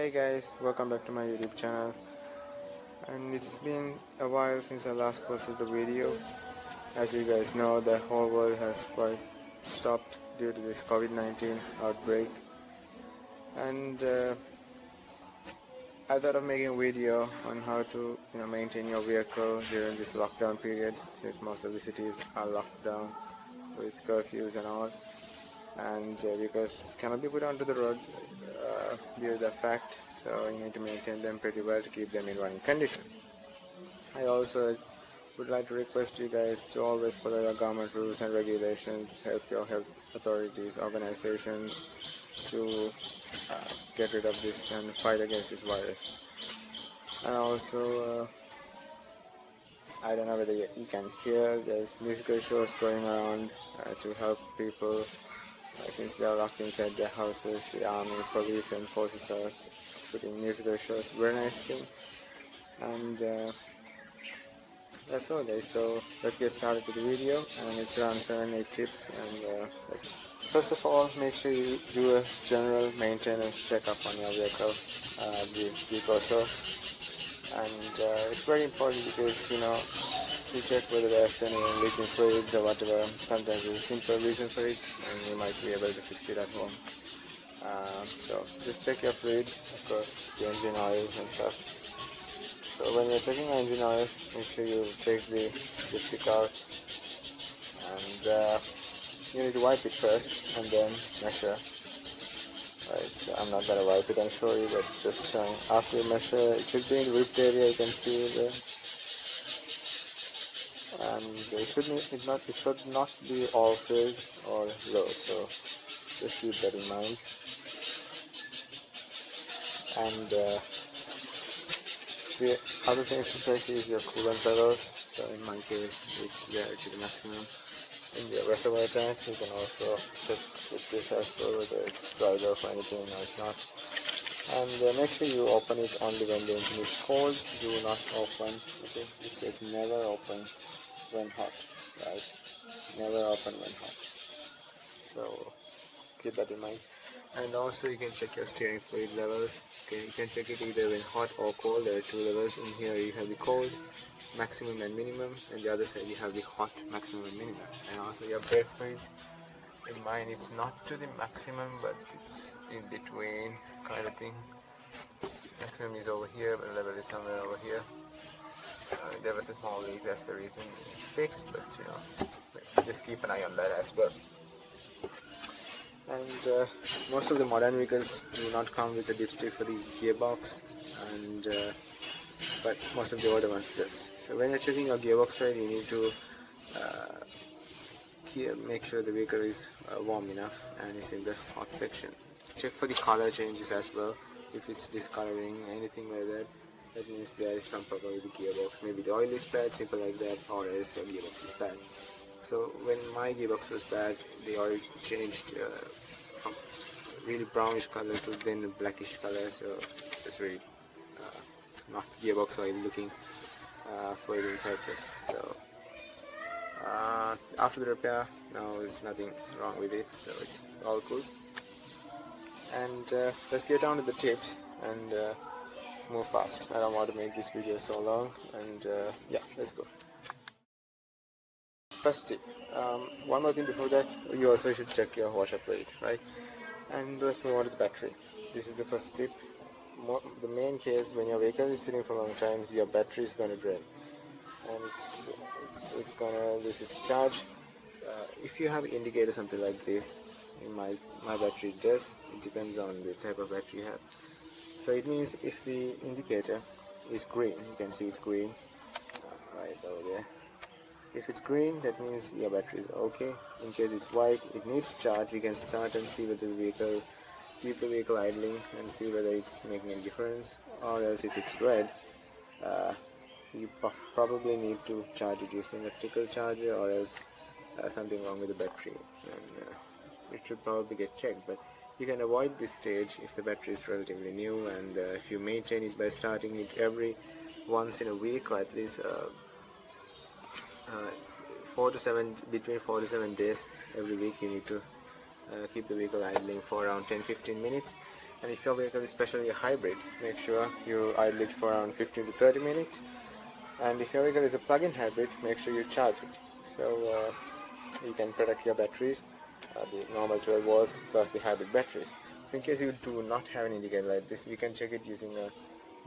Hey guys, welcome back to my YouTube channel. And it's been a while since I last posted the video. As you guys know, the whole world has quite stopped due to this COVID-19 outbreak. And I thought of making a video on how to maintain your vehicle during this lockdown period, since most of the cities are locked down with curfews and all. And because cannot be put onto the road due to that fact, so you need to maintain them pretty well to keep them in running condition. I also would like to request you guys to always follow your government rules and regulations, help your health authorities, organizations to get rid of this and fight against this virus. And also, I don't know whether you can hear, there's musical shows going around to help people. Since they are locked inside their houses, the army, police and forces are putting musical shows. Very nice thing. And that's all guys, so let's get started with the video. And it's around 7-8 tips. And first of all, make sure you do a general maintenance checkup on your vehicle every week or so. And it's very important because to check whether there's any leaking fluids or whatever. Sometimes there's a simple reason for it and you might be able to fix it at home. So just check your fluids, of course, the engine oil and stuff. So when you're checking the engine oil, make sure you take the dipstick out, and you need to wipe it first and then measure. Right, so I'm not gonna wipe it and show you, but just showing after you measure, it should be in the ripped area, you can see there. And it should not be all filled or low, so just keep that in mind. And the other things to check is your coolant levels. So in my case, it's there to the maximum. In the reservoir tank, you can also check with this as well, whether it's dried off or anything. No, it's not. And make sure you open it only when the engine is cold. Do not open. Okay, it says never open when hot, right? Never open when hot. So keep that in mind. And also you can check your steering fluid levels. Okay, you can check it either when hot or cold. There are two levels. In here you have the cold, maximum and minimum, and the other side you have the hot, maximum and minimum. And also your brake fluids. In mine it's not to the maximum, but it's in between kind of thing. Maximum is over here, but level is somewhere over here. There was a small leak, that's the reason it's fixed, but just keep an eye on that as well. And most of the modern vehicles do not come with a dipstick for the gearbox, and but most of the older ones does. So when you're checking your gearbox rate, you need to make sure the vehicle is warm enough and is in the hot section. Check for the color changes as well. If it's discoloring, anything like that, that means there is some problem with the gearbox. Maybe the oil is bad, simple like that, or else the gearbox is bad. So when my gearbox was bad, the oil changed from really brownish color to then a blackish color, so it's really not gearbox oil looking fluid inside this. So after the repair, now there's nothing wrong with it, so it's all good. And let's get down to the tips and move fast. I don't want to make this video so long, and yeah, let's go. First tip, one more thing before that, you also should check your washer fluid, right? And let's move on to the battery. This is the first tip. The main case, when your vehicle is sitting for long times, your battery is going to drain, and it's going to lose its charge. If you have an indicator, something like this, in my battery does. It depends on the type of battery you have. So it means if the indicator is green, you can see it's green right over there. If it's green, that means your battery is okay. In case it's white, it needs charge. You can start and see whether keep the vehicle idling and see whether it's making a difference. Or else if it's red, you probably need to charge it using a electrical charger, or else something wrong with the battery. And it should probably get checked. But you can avoid this stage if the battery is relatively new, and if you maintain it by starting it every once in a week, or at least between 4 to 7 days every week. You need to keep the vehicle idling for around 10-15 minutes, And if your vehicle is especially a hybrid, make sure you idle it for around 15 to 30 minutes. And if your vehicle is a plug-in hybrid, make sure you charge it. So you can protect your batteries, the normal 12 volts plus the hybrid batteries. In case you do not have an indicator like this, you can check it using a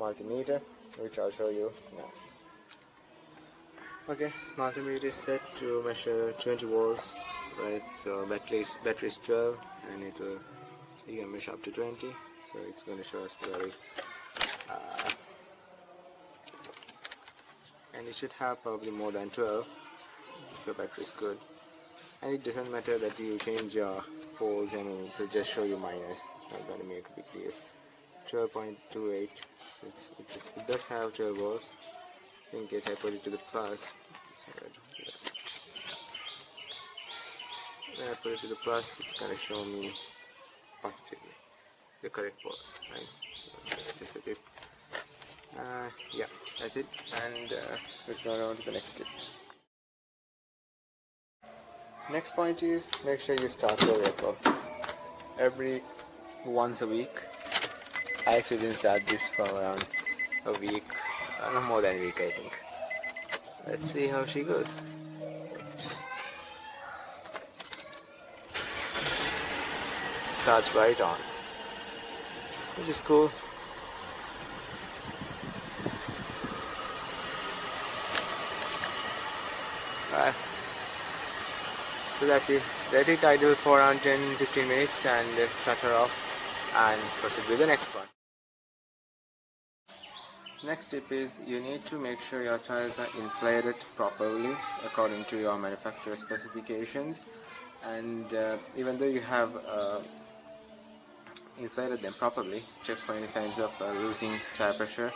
multimeter, which I'll show you now. Okay, multimeter is set to measure 20 volts, right? So battery is 12, and you can measure up to 20. So it's going to show us the value. And it should have probably more than 12 if your battery is good. And it doesn't matter that you change your poles, I mean, it will just show you minus. It's not going to make a big deal. 12.28. So it does have 12 volts. In case I put it to the plus, when I put it to the plus, it's going to show me positively the correct volts, right? So just a tip. Yeah, that's it. And let's go on to the next tip. Next point is make sure you start your vehicle every once a week. I actually didn't start this for around a week, no more than a week I think. Let's see how she goes. Starts right on, which is cool. Alright, so that's it. Let it idle for around 10-15 minutes and shut her off and proceed with the next one. Next tip is you need to make sure your tires are inflated properly according to your manufacturer specifications, and even though you have inflated them properly, check for any signs of losing tire pressure.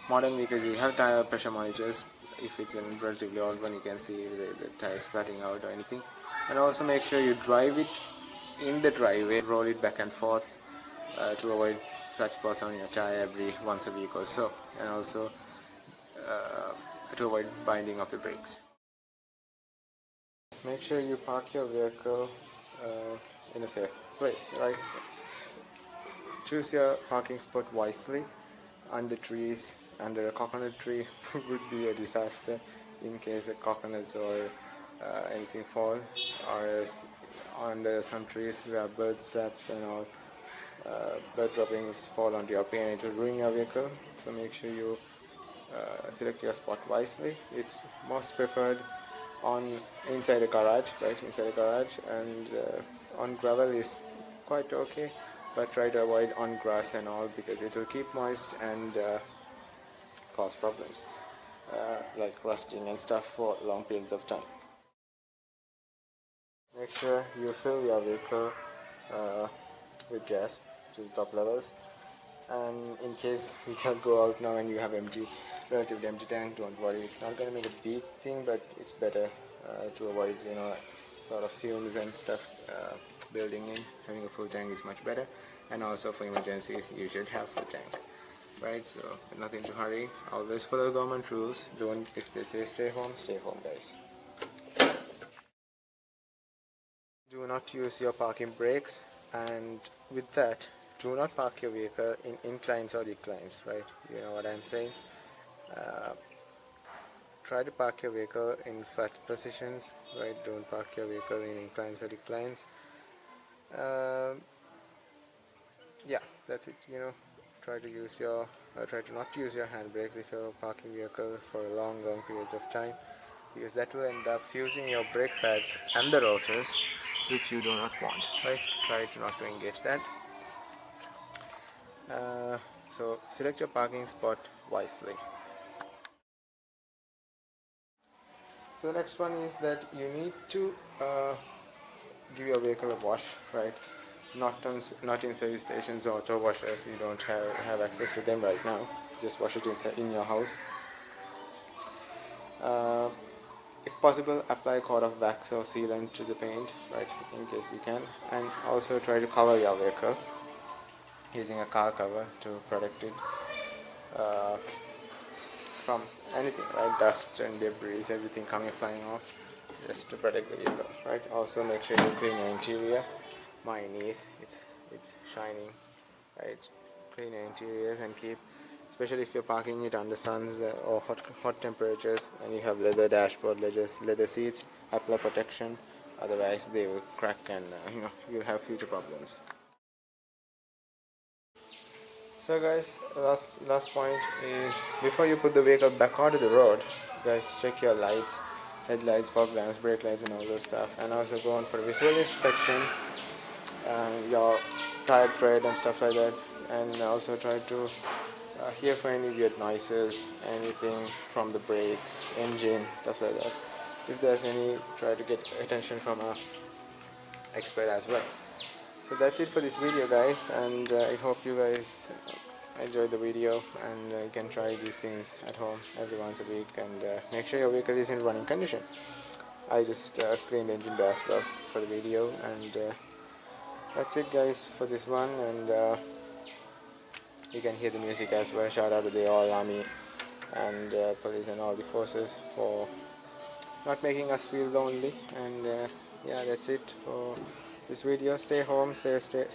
Modern vehicles you have tire pressure monitors. If it's a relatively old one, you can see the tires flattening out or anything. And also make sure you drive it in the driveway, roll it back and forth to avoid flat spots on your tire every once a week or so, and also to avoid binding of the brakes. Make sure you park your vehicle in a safe place, right? Choose your parking spot wisely. Under trees, under a coconut tree would be a disaster in case the coconuts or anything fall, or under some trees where bird traps and all bird droppings fall onto your paint, it will ruin your vehicle. So make sure you select your spot wisely. It's most preferred inside a garage, right? Inside a garage, and on gravel is quite okay, but try to avoid on grass and all because it will keep moist and cause problems like rusting and stuff for long periods of time. Make sure you fill your vehicle with gas to the top levels, and in case you can't go out now and you have relatively empty tank, don't worry, it's not going to make a big thing, but it's better to avoid sort of fumes and stuff building in. Having a full tank is much better, and also for emergencies you should have full tank, right? So nothing to hurry, always follow government rules. Don't, if they say stay home guys. Do not use your parking brakes, and with that, do not park your vehicle in inclines or declines, right? You know what I'm saying? Try to park your vehicle in flat positions, right? Don't park your vehicle in inclines or declines. Yeah, that's it. Try to not use your handbrakes if you're parking vehicle for long periods of time, because that will end up fusing your brake pads and the rotors, which you do not want, right? Try to not to engage that. So select your parking spot wisely. So the next one is that you need to give your vehicle a wash, right? Not in service stations or auto washers. You don't have access to them right now. Just wash it in your house. If possible, apply a coat of wax or sealant to the paint, right, in case you can. And also try to cover your vehicle using a car cover to protect it from anything, right? Dust and debris, everything coming flying off, just to protect the vehicle, right? Also make sure you clean your interior. Mine is, it's shining right? Clean your interiors and keep, especially if you're parking it under suns or hot temperatures, and you have leather dashboard, leather seats, apply protection. Otherwise, they will crack and you'll have future problems. So guys, last point is, before you put the vehicle back onto the road, guys, check your lights, headlights, fog lamps, brake lights, and all those stuff, and also go on for a visual inspection, your tire tread and stuff like that, and also try to hear for any weird noises, anything from the brakes, engine, stuff like that. If there's any, try to get attention from a expert as well. So that's it for this video, guys, and I hope you guys enjoyed the video, and you can try these things at home every once a week, and make sure your vehicle is in running condition. I just cleaned the engine bay as well for the video, and that's it, guys, for this one. And you can hear the music as well. Shout out to the all army and police and all the forces for not making us feel lonely. And yeah, that's it for this video. Stay home, stay safe.